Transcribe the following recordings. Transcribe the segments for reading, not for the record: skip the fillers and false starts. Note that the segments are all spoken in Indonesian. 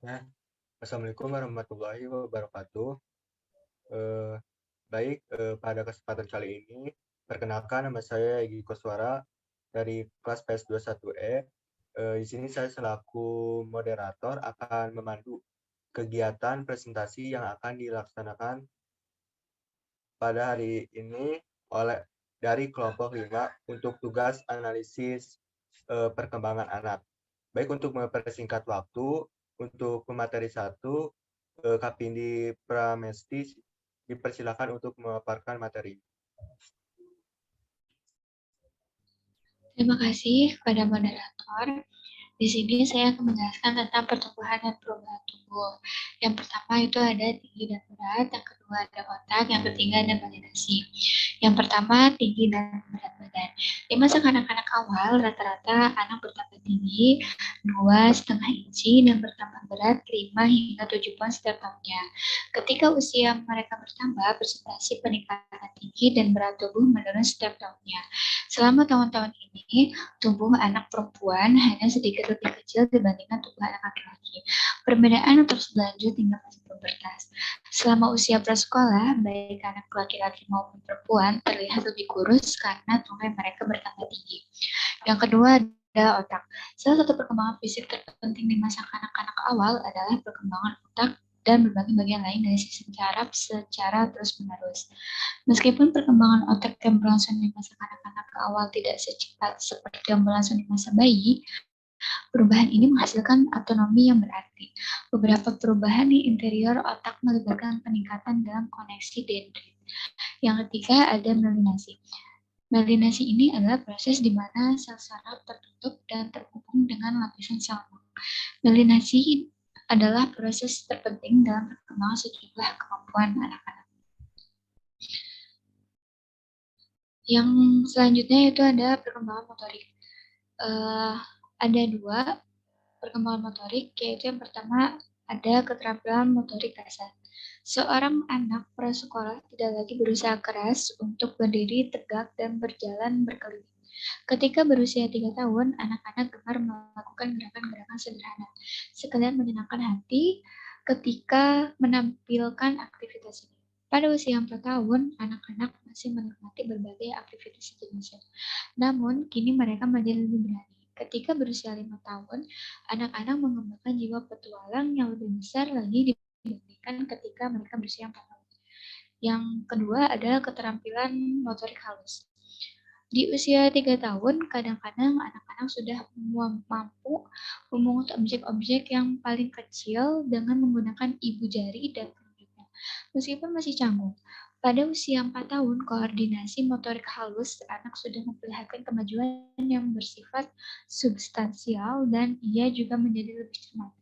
Ya, Assalamualaikum warahmatullahi wabarakatuh. Eh, pada kesempatan kali ini, perkenalkan nama saya Egy Koswara dari kelas PS21E. Di sini saya selaku moderator akan memandu kegiatan presentasi yang akan dilaksanakan pada hari ini dari kelompok 5 untuk tugas analisis perkembangan anak. Baik, untuk mempersingkat waktu, untuk pemateri 1, Kapindi Pramesti dipersilakan untuk memaparkan materi. Terima kasih kepada moderator. Di sini saya akan menjelaskan tentang pertumbuhan dan perubahan tubuh. Yang pertama itu ada tinggi dan berat, yang kedua ada otak, yang ketiga ada validasi. Yang pertama tinggi dan berat badan. Di masa kanak-kanak awal, rata-rata anak bertambah tinggi 2,5 inci dan bertambah berat 5 hingga 7 pound setiap tahunnya. Ketika usia mereka bertambah, presentasi peningkatan tinggi dan berat tubuh menurun setiap tahunnya. Selama tahun-tahun ini, tubuh anak perempuan hanya sedikit lebih kecil dibandingkan tubuh anak laki-laki. Perbedaan terus berlanjut hingga masa pubertas. Selama usia prasekolah, baik anak laki-laki maupun perempuan terlihat lebih kurus karena tubuh mereka bertambah tinggi. Yang kedua ada otak. Salah satu perkembangan fisik terpenting di masa kanak-kanak awal adalah perkembangan otak dan berbagai bagian lain dari sistem saraf secara terus-menerus. Meskipun perkembangan otak yang berlangsung di masa kanak-kanak awal tidak secepat seperti yang berlangsung di masa bayi, perubahan ini menghasilkan autonomi yang berarti. Beberapa perubahan di interior otak melibatkan peningkatan dalam koneksi dendrit. Yang ketiga ada melinasi. Melinasi ini adalah proses di mana sel saraf tertutup dan terhubung dengan lapisan sel lemak. Melinasi adalah proses terpenting dalam perkembangan sejumlah kemampuan anak-anak. Yang selanjutnya itu ada perkembangan motorik. Ada dua perkembangan motorik, yaitu yang pertama ada keterampilan motorik kasar. Seorang anak prasekolah tidak lagi berusaha keras untuk berdiri tegak dan berjalan berkeliling. Ketika berusia 3 tahun, anak-anak gemar melakukan gerakan-gerakan sederhana, sekedar menyenangkan hati ketika menampilkan aktivitas ini. Pada usia 4 tahun, anak-anak masih menikmati berbagai aktivitas sejenisnya. Namun, kini mereka menjadi lebih berani. Ketika berusia 5 tahun, anak-anak mengembangkan jiwa petualang yang lebih besar lagi dibandingkan ketika mereka berusia 4 tahun. Yang kedua adalah keterampilan motorik halus. Di usia 3 tahun, kadang-kadang anak-anak sudah mampu memungut objek-objek yang paling kecil dengan menggunakan ibu jari dan telunjuknya. Meskipun masih canggung, pada usia 4 tahun, koordinasi motorik halus anak sudah memperlihatkan kemajuan yang bersifat substansial dan ia juga menjadi lebih cermat.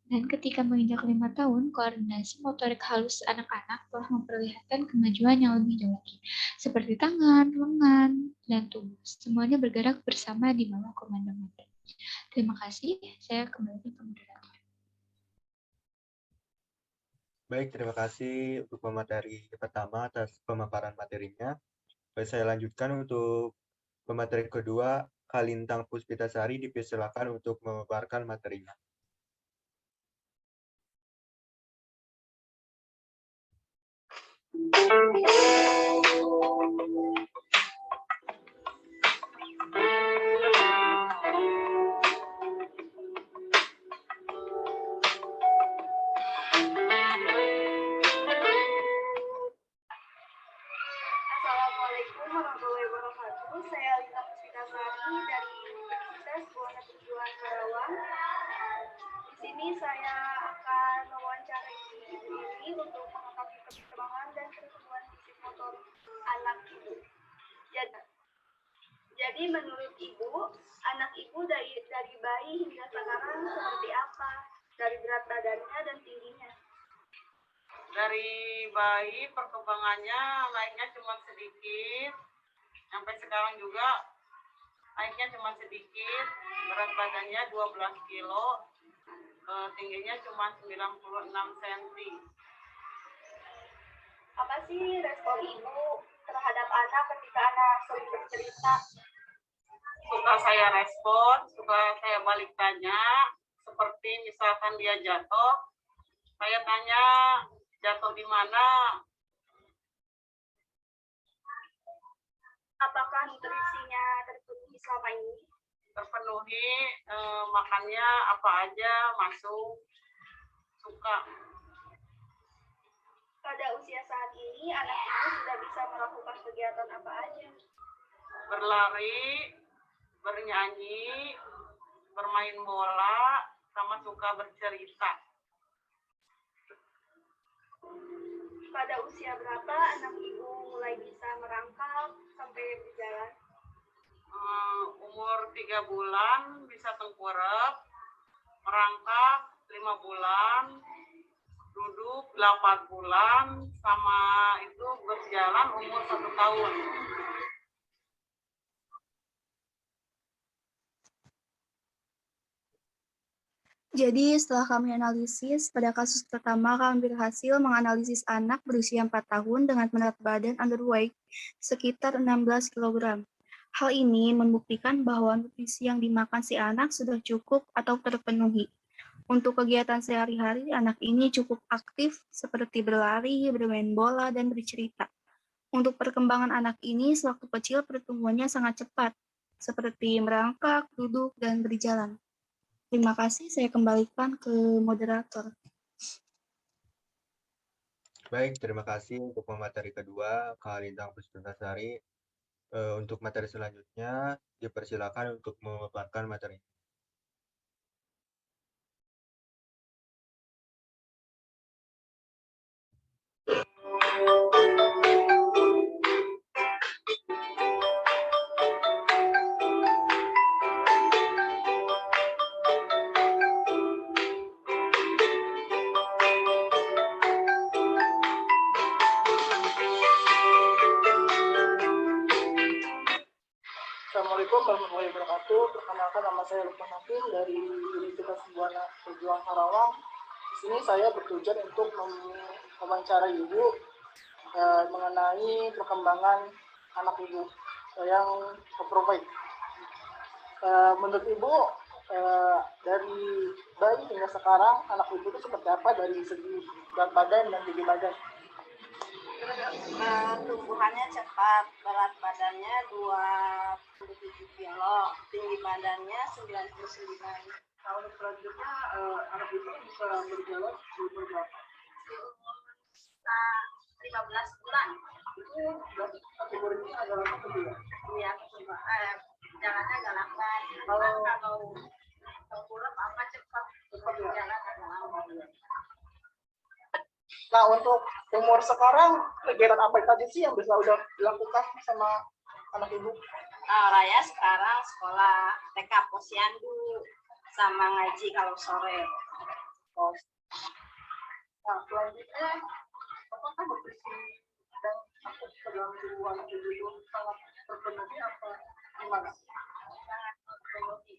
Dan ketika menginjak 5 tahun, koordinasi motorik halus anak-anak telah memperlihatkan kemajuan yang lebih jauh lagi, seperti tangan, lengan, dan tubuh. Semuanya bergerak bersama di bawah komando motor. Terima kasih, saya kembali ke moderator. Baik, terima kasih untuk pemateri pertama atas pemaparan materinya. Baik, saya lanjutkan untuk pemateri kedua, Kalintang Puspitasari dipersilakan untuk memaparkan materinya. Assalamualaikum warahmatullahi wabarakatuh. Saya Lina Puspitasari dari Universitas Negeri 2 Karawang. Di sini saya akan mewawancarai ibu ini untuk mengetahui perkembangan dan pertumbuhan fisik motor anak ibu. Jadi menurut ibu, anak ibu dari bayi hingga sekarang seperti apa? Dari berat badannya dan tingginya. Dari bayi perkembangannya naiknya cuma sedikit, sampai sekarang juga naiknya cuma sedikit, berat badannya 12 kilo, tingginya cuma 96 cm. Apa sih respon ibu terhadap anak ketika anak sering bercerita? Suka saya respon, suka saya balik tanya, seperti misalkan dia jatuh, saya tanya jatuh di mana, apakah nutrisinya terpenuhi selama ini? terpenuhi, makannya apa aja masuk, suka. Pada usia saat ini, anak ibu sudah bisa melakukan kegiatan apa aja? Berlari, bernyanyi, bermain bola, sama suka bercerita. Pada usia berapa anak ibu mulai bisa merangkak sampai berjalan? Umur 3 bulan bisa tengkurap, merangkak 5 bulan, duduk 8 bulan, sama itu berjalan umur 1 tahun. Jadi setelah kami analisis, pada kasus pertama kami berhasil menganalisis anak berusia 4 tahun dengan berat badan underweight sekitar 16 kg. Hal ini membuktikan bahwa nutrisi yang dimakan si anak sudah cukup atau terpenuhi. Untuk kegiatan sehari-hari, anak ini cukup aktif seperti berlari, bermain bola, dan bercerita. Untuk perkembangan anak ini sewaktu kecil pertumbuhannya sangat cepat, seperti merangkak, duduk, dan berjalan. Terima kasih, saya kembalikan ke moderator. Baik, terima kasih untuk pemateri kedua, Kak Lintang Puspitasari. Untuk materi selanjutnya, dipersilakan untuk memaparkan materi. Assalamualaikum warahmatullahi wabarakatuh. Perkenalkan, nama saya Lukman Hakim dari Universitas Buana Pejuang Karawang. Di sini saya bertujuan untuk mewawancarai ibu mengenai perkembangan anak ibu yang overweight. Menurut ibu, dari bayi hingga sekarang anak ibu itu seperti apa dari segi berat badan dan tinggi badan? Tumbuhannya cepat, berat badannya 27 kilo, tinggi badannya 99. Tahun selanjutnya anak ibu bisa berjalan di umur berapa? 15 bulan. Itu kategorinya agak lambat atau tidak? Iya, jalannya agak lambat. Kalau tengkurap apa cepat, jalan agak lambat. Nah, untuk umur sekarang, kegiatan apa saja sih yang bisa udah dilakukan sama anak ibu? Raya sekarang sekolah TK Posyandu sama ngaji kalau sore. Oh. Nah, selanjutnya, apakah nutrisi dan aktif dalam tubuh anak ibu itu sangat terpenuhi apa gimana? Sangat terpenuhi.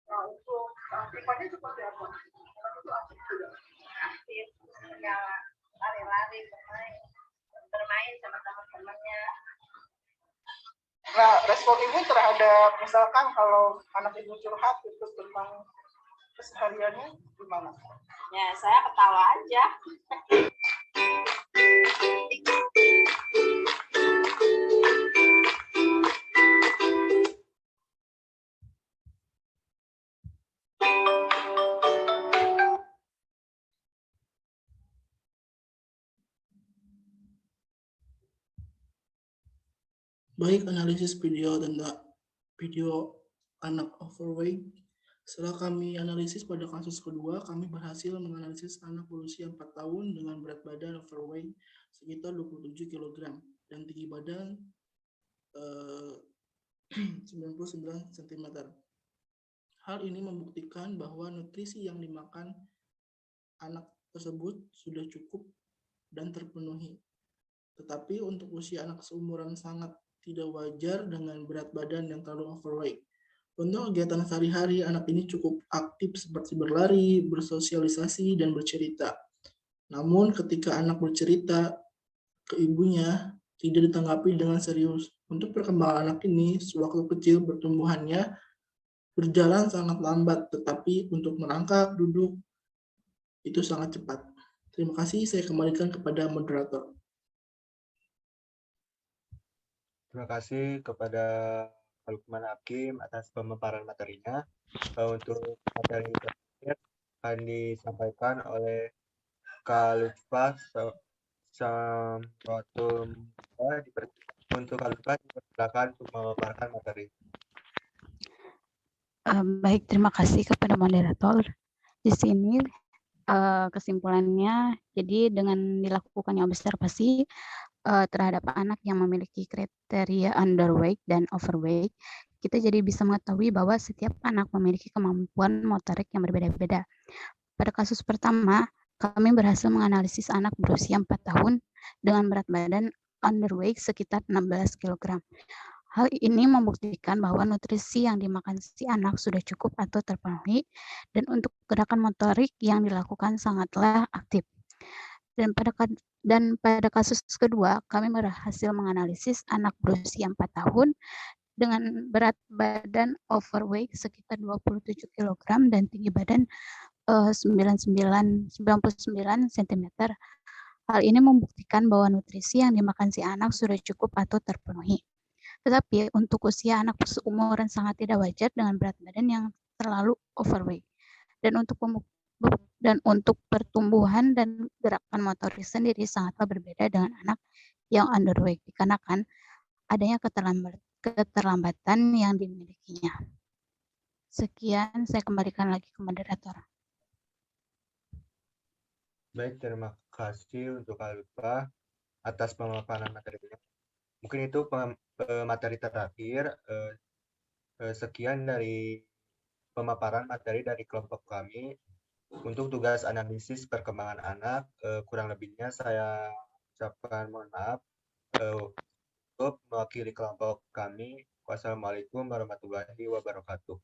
Nah, untuk aktifannya seperti apa? Anak itu aktif tidak? Aktif, segala lari-lari, bermain sama teman-temannya. Nah, respon ibu terhadap misalkan kalau anak ibu curhat itu tentang kesehariannya gimana? Ya, saya ketawa aja. Baik, analisis video tentang video anak overweight. Setelah kami analisis pada kasus kedua, kami berhasil menganalisis anak berusia 4 tahun dengan berat badan overweight sekitar 27 kg dan tinggi badan 99 cm. Hal ini membuktikan bahwa nutrisi yang dimakan anak tersebut sudah cukup dan terpenuhi. Tetapi untuk usia anak seumuran sangat tidak wajar dengan berat badan yang terlalu overweight. Untuk kegiatan sehari-hari, anak ini cukup aktif seperti berlari, bersosialisasi, dan bercerita. Namun ketika anak bercerita ke ibunya, tidak ditanggapi dengan serius. Untuk perkembangan anak ini, sewaktu kecil pertumbuhannya berjalan sangat lambat, tetapi untuk merangkak, duduk, itu sangat cepat. Terima kasih, saya kembalikan kepada moderator. Terima kasih kepada Pak Lukman Hakim atas pemaparan materinya. Untuk materi terakhir akan disampaikan oleh Kak Lutfa Samrotum. Untuk Kak Lutfa, silakan untuk memaparkan materi. Baik, terima kasih kepada moderator. Di sini kesimpulannya, jadi dengan dilakukannya observasi terhadap anak yang memiliki kriteria underweight dan overweight, kita jadi bisa mengetahui bahwa setiap anak memiliki kemampuan motorik yang berbeda-beda. Pada kasus pertama, kami berhasil menganalisis anak berusia 4 tahun dengan berat badan underweight sekitar 16 kg. Hal ini membuktikan bahwa nutrisi yang dimakan si anak sudah cukup atau terpenuhi, dan untuk gerakan motorik yang dilakukan sangatlah aktif. Dan pada kasus kedua, kami berhasil menganalisis anak berusia 4 tahun dengan berat badan overweight sekitar 27 kg dan tinggi badan 99 cm. Hal ini membuktikan bahwa nutrisi yang dimakan si anak sudah cukup atau terpenuhi. Tetapi untuk usia anak seumuran sangat tidak wajar dengan berat badan yang terlalu overweight. Dan untuk pertumbuhan dan gerakan motorik sendiri sangatlah berbeda dengan anak yang underweight dikarenakan adanya keterlambatan yang dimilikinya. Sekian, saya kembalikan lagi ke moderator. Baik, terima kasih untuk Kak Lutfa atas pemaparan materinya. Mungkin itu materi terakhir. Sekian dari pemaparan materi dari kelompok kami. Untuk tugas analisis perkembangan anak, kurang lebihnya saya ucapkan mohon maaf. Untuk mewakili kelompok kami, wassalamualaikum warahmatullahi wabarakatuh.